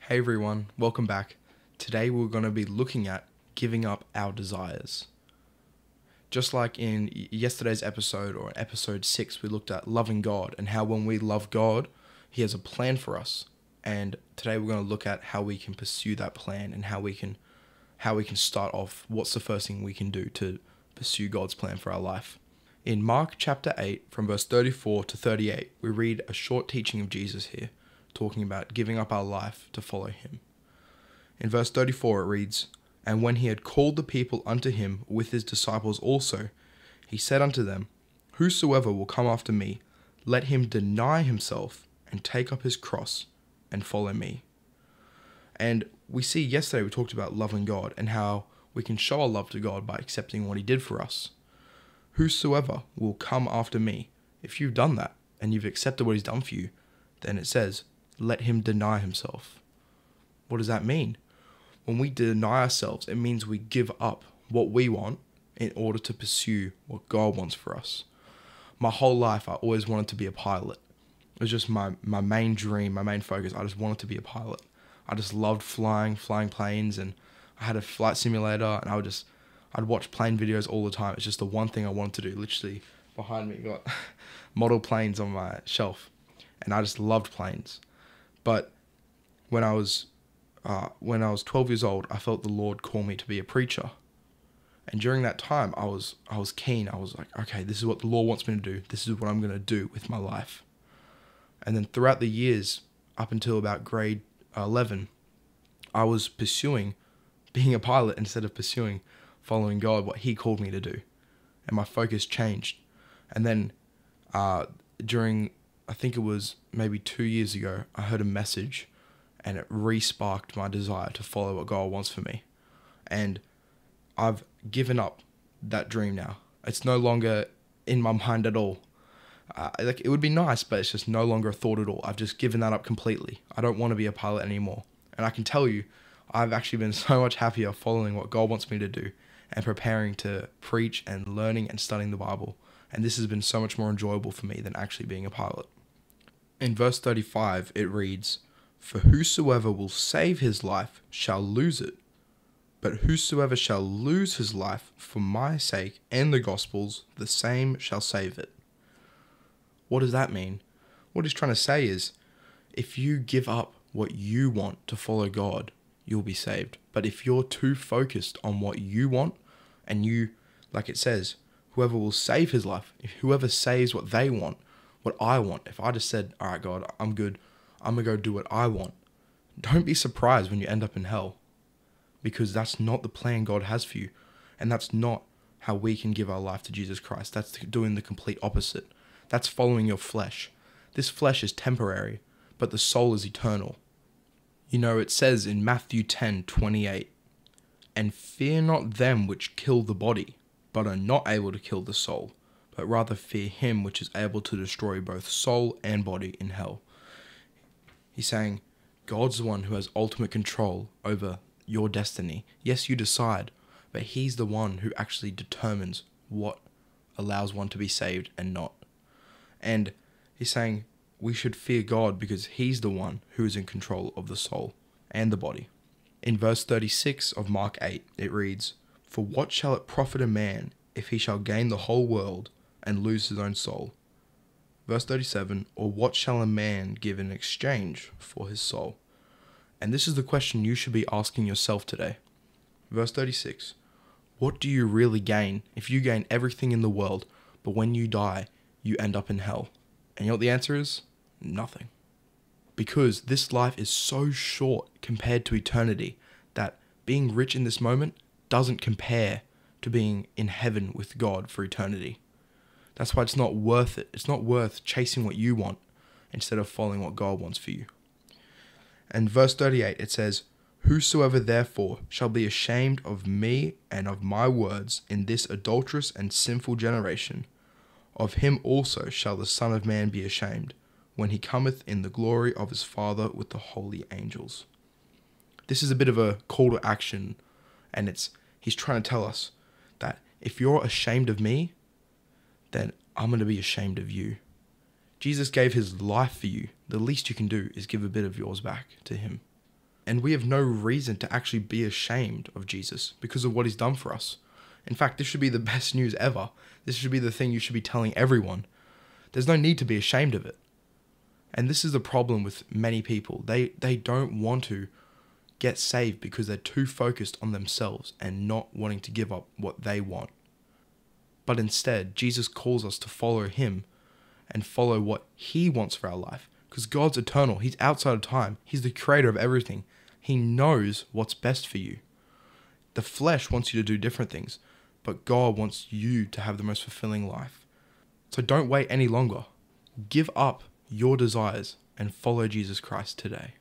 Hey everyone, welcome back. Today we're going to be looking at giving up our desires. Just like in yesterday's episode, or episode 6, we looked at loving God and how when we love God, He has a plan for us. And today we're going to look at how we can pursue that plan and how we can start off. What's the first thing we can do to pursue God's plan for our life? In Mark chapter 8, from verse 34 to 38, we read a short teaching of Jesus here, talking about giving up our life to follow Him. In verse 34 it reads, "And when He had called the people unto Him with His disciples also, He said unto them, Whosoever will come after me, let him deny himself and take up his cross and follow me." And we see yesterday we talked about loving God and how we can show our love to God by accepting what He did for us. Whosoever will come after me. If you've done that and you've accepted what He's done for you, then it says, let him deny himself. What does that mean? When we deny ourselves, it means we give up what we want in order to pursue what God wants for us. My whole life, I always wanted to be a pilot. It was just my main dream, my main focus. I just wanted to be a pilot. I just loved flying planes, and I had a flight simulator, and I'd watch plane videos all the time. It's just the one thing I wanted to do. Literally behind me, got model planes on my shelf, and I just loved planes. But when I was 12 years old, I felt the Lord call me to be a preacher. And during that time, I was keen. I was like, okay, this is what the Lord wants me to do. This is what I'm going to do with my life. And then throughout the years, up until about grade 11, I was pursuing being a pilot instead of pursuing following God, what He called me to do. And my focus changed. And then during, I think it was maybe 2 years ago, I heard a message and it re-sparked my desire to follow what God wants for me. And I've given up that dream now. It's no longer in my mind at all. It would be nice, but it's just no longer a thought at all. I've just given that up completely. I don't want to be a pilot anymore. And I can tell you, I've actually been so much happier following what God wants me to do and preparing to preach and learning and studying the Bible. And this has been so much more enjoyable for me than actually being a pilot. In verse 35, it reads, "For whosoever will save his life shall lose it. But whosoever shall lose his life for my sake and the gospel's, the same shall save it." What does that mean? What he's trying to say is, if you give up what you want to follow God, you'll be saved. But if you're too focused on what you want, and you, like it says, whoever will save his life, if whoever saves what they want, what I want, if I just said, all right, God, I'm good, I'm going to go do what I want, don't be surprised when you end up in hell. Because that's not the plan God has for you. And that's not how we can give our life to Jesus Christ. That's doing the complete opposite. That's following your flesh. This flesh is temporary, but the soul is eternal. You know, it says in Matthew 10:28, "And fear not them which kill the body, but are not able to kill the soul, but rather fear Him which is able to destroy both soul and body in hell." He's saying, God's the one who has ultimate control over your destiny. Yes, you decide, but He's the one who actually determines what allows one to be saved and not. And he's saying we should fear God because He's the one who is in control of the soul and the body. In verse 36 of Mark 8, it reads, "For what shall it profit a man if he shall gain the whole world and lose his own soul?" Verse 37, "Or what shall a man give in exchange for his soul?" And this is the question you should be asking yourself today. Verse 36, what do you really gain if you gain everything in the world, but when you die, you end up in hell? And you know what the answer is? Nothing. Because this life is so short compared to eternity that being rich in this moment doesn't compare to being in heaven with God for eternity. That's why it's not worth it. It's not worth chasing what you want instead of following what God wants for you. And verse 38, it says, "Whosoever therefore shall be ashamed of me and of my words in this adulterous and sinful generation, of him also shall the Son of Man be ashamed, when He cometh in the glory of His Father with the holy angels." This is a bit of a call to action, and He's trying to tell us that if you're ashamed of me, then I'm going to be ashamed of you. Jesus gave His life for you. The least you can do is give a bit of yours back to Him. And we have no reason to actually be ashamed of Jesus because of what he's done for us. In fact, this should be the best news ever. This should be the thing you should be telling everyone. There's no need to be ashamed of it. And this is the problem with many people. They don't want to get saved because they're too focused on themselves and not wanting to give up what they want. But instead, Jesus calls us to follow him and follow what he wants for our life. Because God's eternal. He's outside of time. He's the creator of everything. He knows what's best for you. The flesh wants you to do different things, but God wants you to have the most fulfilling life. So don't wait any longer. Give up your desires and follow Jesus Christ today.